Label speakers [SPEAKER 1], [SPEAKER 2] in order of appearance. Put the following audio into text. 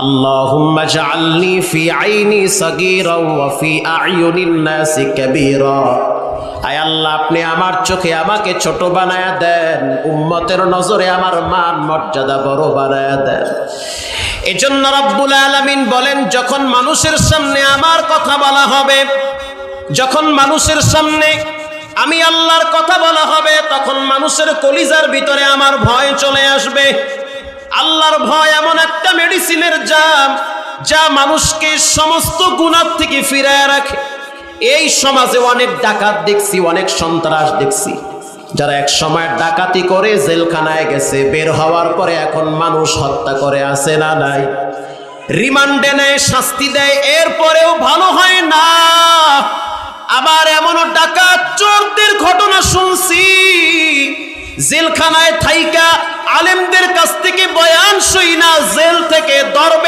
[SPEAKER 1] আল্লাহুম্মা জাআলনি ফি আইনি সাগীরা ওয়া ফি আ'য়ুনিন নাসি কাবীরা। আয় আল্লাহ, আপনি আমার চোখে আমাকে ছোট বানায়া দেন, উম্মতের নজরে আমার মান মর্যাদা বড় বানায়া দেন। এজন্য রব্বুল আলামিন বলেন, যখন মানুষের সামনে আমার কথা বলা হবে, যখন মানুষের সামনে আমি আল্লাহর কথা বলা হবে, তখন মানুষের কলিজার ভিতরে আমার ভয় চলে আসবে। আল্লাহর ভয় এমন একটা মেডিসিনের জাম, যা মানুষকে সমস্ত গুনাহ থেকে ফিরায় রাখে। এই সমাজে অনেক ডাকাত দেখছি, অনেক সন্ত্রাস দেখছি, যারা এক সময় ডাকাতি করে জেলখানায় গেছে, বের হওয়ার পরে এখন মানুষ হত্যা করে, আছে না নাই? রিমান্ডে নেয়, শাস্তি দেয়, এরপরেও ভালো হয় না। আবার এমনও ডাকাত চোরদের ঘটনা শুনছি, জেলখানায় থাইকা আলেমদের কাছ থেকে বয়ান শুই না, জেল থেকে দরবে